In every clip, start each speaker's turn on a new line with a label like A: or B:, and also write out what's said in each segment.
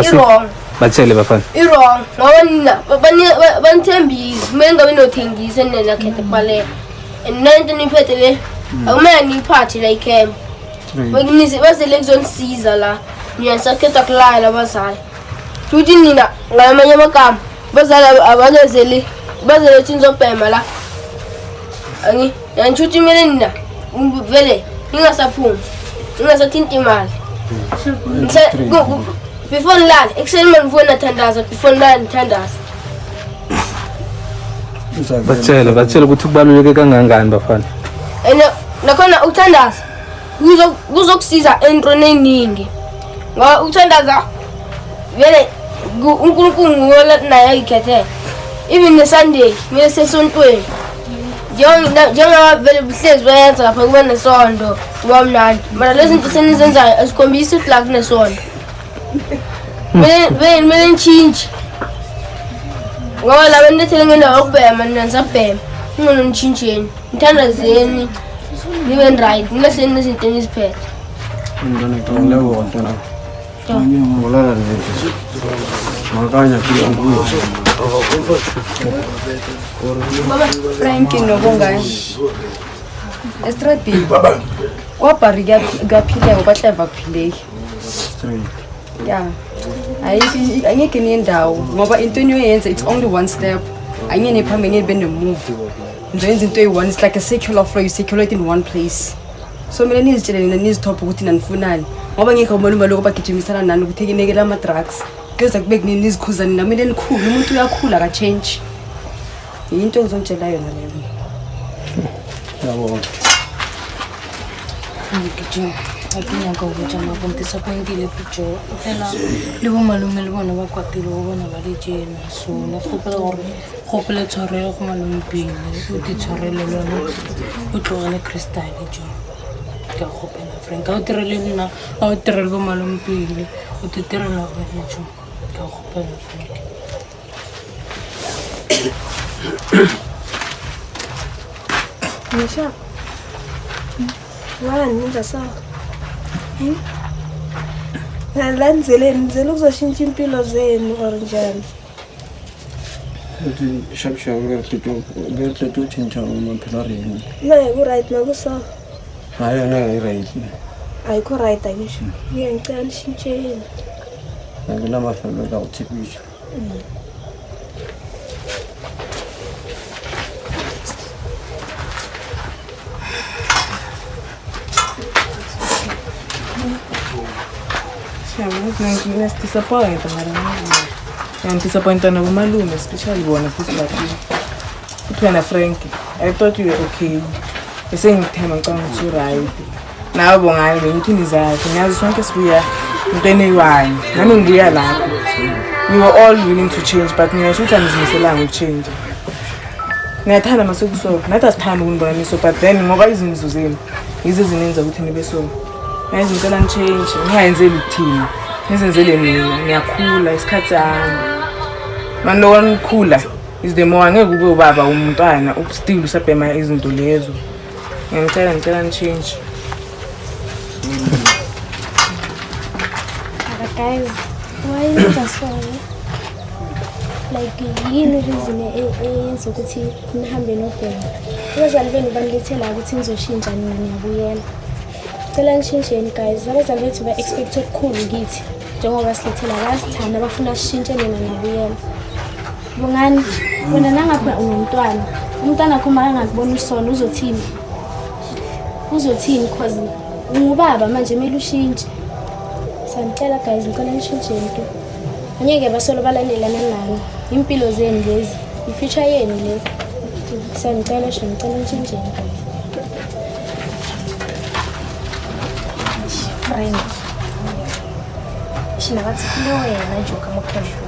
A: wrong
B: batshele bafana
A: wrong ngoba nina banithembisa mengabe nothengisa nina khethe kwale and nanto niphethe le akumele niphathi la ikhemp bakunise basele kuzonisiza la niyasakhetha kulala abazali futhi nina ngamanye amagama bazali abazele thinzobhema la angi yanchuthi mele nina vele ningasaphumi ningasathinti imali before nilala ekuseni manivuna thandaza before nilala nithandaza
B: batshele ukuthi kubaluleke kangangani bafana
A: and nakhona ukuthandaza kuzokusiza entweni eningi ngoba ukuthandaza vele uNkulunkulu ngola naye ikhethe even neSunday mele sesontweni njengoba vele buhlezi bayenza lapha kuba nesondo kuba mnandi mara lezi zinto senizenzayo azikhombisi ukuthi la kunesondo mele nchinji ngoba la benilethele ngendawo yokubhema ninasabhema ingcono nichinjeni nithandazeni nibe right nilahleni nezinto eniziphethe
C: Frank nobongani estradini kwabhari kuyaphileka ngoba clever kuphileki yeah angeke niyendawo ngoba into eniyoyenza it's only one step angene phambili nibe nemove njengenza into eyi-one it's like a circular flow you circulate in one place so mina nizitshele nina nizithopha ukuthi nanifunani ngoba ngekho umalume lokho bagijimisana nani ukuthi ekinekela ama-drugs kuyoza kube kunini nizikhuza nina kumele nikhule umuntu uyakhula aka-change yinto engizongitshela yona leyo
D: yabona
E: ngigijima akinyaka ukujama disappointed picture phela le bo malume le bona ba kwatile go bona ba le jena so na khopela tshwarelo go malume pele o di tshwarelo le ona o tlogele Crystal jo ka khopela Frank o tirele nna o tirele bo malume pele o di tirela go jo ka khopela Frank
F: Nisha wala ninza sawa nizele ukuzoshintsha impilo zenu or njani
D: shabshab ngetlento tshintsha maphelo a rena
F: naye ku-right nakusawa
D: hayi yona i-right
F: ayikho right angisho ngiyangicela nishintsheni
D: anginamafelo ka utshepisha
C: disappoint I'm disappointed na malume especially bona futhi bathi futhi wena Frank I thought you were okay esengithema ngicanga ukuthi right nawe bongani bengithi nizakhe ngiyazi sonke sibuya intweni eyiwani nami ngibuya lapho we were all willing to change but mina shothi anizimiselanga ukuchange niyathanda masekuso nathi asithanda ukunibona niso but then ngoba izinto zenu yizo ezinenza ukuthi nibe so nayizi ngicela ngichange ngingayenzeli ukuthini nizenzele mina ngiyakhula isikhathi sami manje lo ngikhula is the more angeke kube ubaba umntwana still usabhema izinto lezo ngicela ngichange
F: guys why is that so like yini reason eyenza ukuthi nihambe nobhema abazali benu banilethela ukuthi nizoshintsha nina niyabuyela cela nishintsheni guys abazali bethu ba-expect okukhulu kithi njengoba silethela bayasithanda bafuna sishintshe nina niyabuyela bongani wena nangapha unomntwana umntwana akho uma angakubona usona uzothini cause ungubaba manje kumele ushintshe sanicela guys ngicela nishintsheni ke angeke basolo balalelana nani impilo zenu lezi i-future yenu le sanicela ngicela nishintsheni
E: Frank shina bathi kulo wena joka mokhoshwa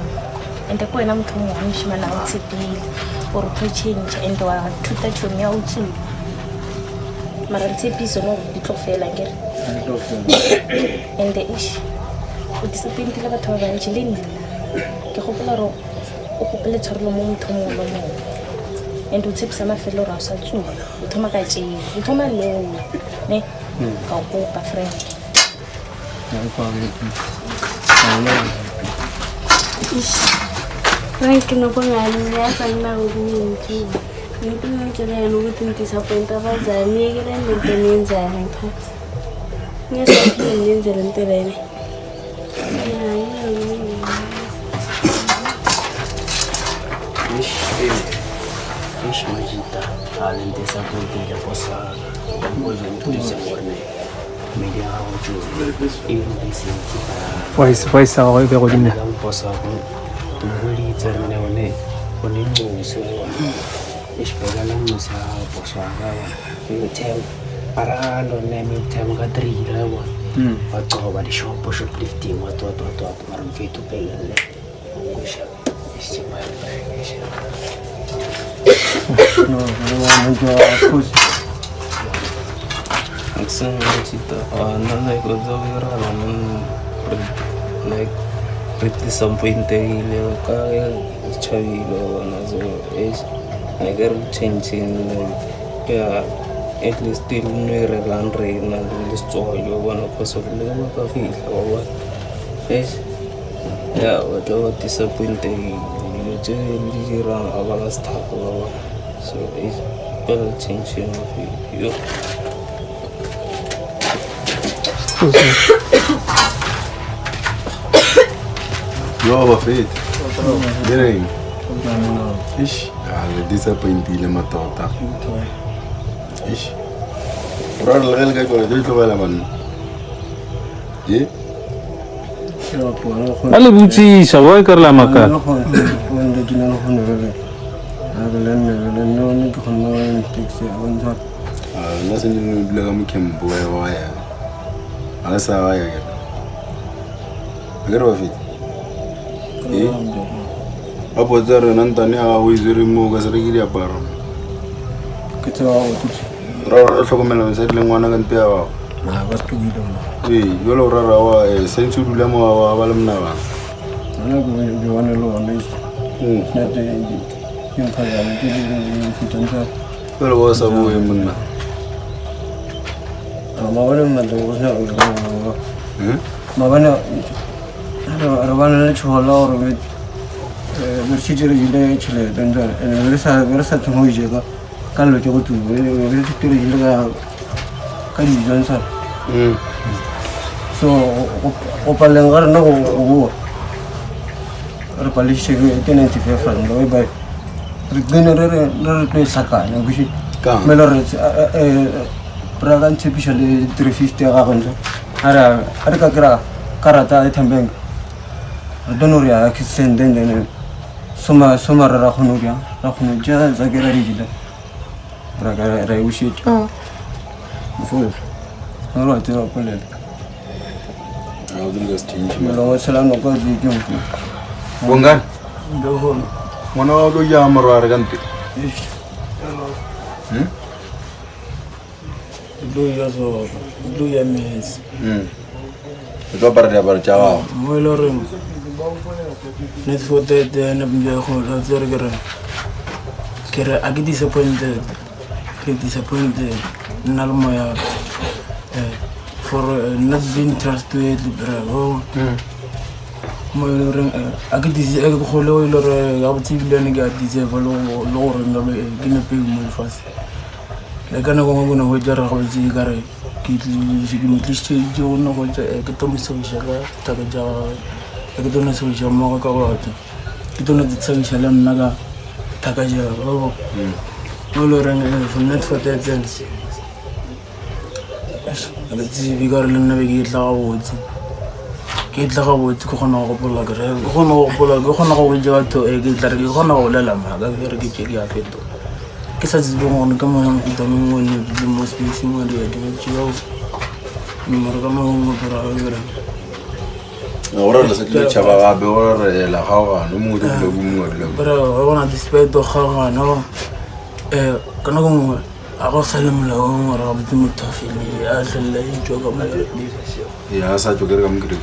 E: ende kwena muthu mongwe shima na utsipile or to change and wa thuta tshonya utsu mara ntsepiso no ditlofela ngere ende ish o disappointed la batho ba bantsi le nna ke gopola ro o gopele tshwarelo mo motho mongwe le mongwe and o tshepisa mafelo ra sa tsuba o thoma ka tsheng o thoma leo ne ka go pa Frank
D: I
F: Frank nobangani ngiyaza nginakuningi. Ngempela ngitshela yena ukuthi ngidisappoint abazali ngiyekela into nenzana ngiphathi. Ngiyasaphila ngenze le nto lena.
G: Ish majita alente sa kunti posa ngoja mtulize ngorne media hoju ibisi kita
B: voice a go be go dina
G: lang posa ko tungweli tserne one one ngose ish pega lang musa posa ga wa tem para lo ne mi tem ga trira wa wa to ba di shop shoplifting wa to maram fetu pele ngosha ish mai ish
D: No, pues.
H: Aksan cita, naik kerja viral, naik berarti sampai interior kaya cawi lo, nazo naik cincin, ya at least till nueran rey, nazo list soalnya wana pasal lama kafi lawan, ya waktu disappointed. Jadi orang awal start awal, so it's better changing of you.
I: Yo, Bafet. Gini. Ish. Ada disappointed le matota. Ish. Orang lagi kayak mana? Jadi coba laman. Ye?
B: ali buci sawai kar la maka
I: nasi ni bilang kami kembu ya. Ada sawa ya kan. Agar Bafet. Apa cara nanti ni awal izin mu kasar kiri apa?
D: Kita awak tu.
I: Orang sok melalui saya lengwana kan tiawa.
D: Nah, pas pergi dong.
I: Yo lo rawa sensu dulu mau awal mana?
D: Mana gue jualan lo anis. Nanti yang kaya nanti di tempat.
I: Kalau bawa sabu yang mana?
D: Mana mana tu usah. Mana ada mana ni cuma orang bersih jadi jadi cile dan berasa tu mau je kan. Kalau jauh tu bersih tu jadi kan jangan. So opalengar na ko repali sih itu nanti fefan loh baik regenerasi dari saka yang bisa melor peragan spesial 350 akan so ada kira karata itu tambeng donoria kisen dan semua rakunuria rakunuja zagira rigida peragan rai usia betul kalau itu apa le Kalau salah nak kau jujur.
I: Bungan. Mana ada yang merawat ganti.
D: Dua ya mes.
I: Itu apa dia berjawab?
D: Mulai net foto dia nak menjadi orang tergerak. Kira agak disappointed. Nalmaya. For not being trusted, bravo. Mulai agak kalau abis itu dia negara kalau orang lalu kena pergi mulfas. Kerana kau guna wajar aku sih kare kita listnya jauh nak wajar kita mesti usaha tak jauh kita nak usaha mau kau ada kita nak usaha naga tak jauh. Mulai orang net foto agency. Ada sih biar lena bagi laut, kita laut kau nak apa lagi? Kau nak apa jawab tu? Kita lagi kau nak apa lama? Kita lagi ciri apa itu? Kisah sebelum kamu kita mengundi di musim dia dengan jauh, mereka mengundi berapa?
I: Orang dah sekitar cabar abe orang lah hawa, numu tu belum.
D: Berapa orang display tu hawa, no? Kerana kamu aku salam lah orang betul mutafili, asal lain juga malah.
I: Ya, saya juga kamu kira.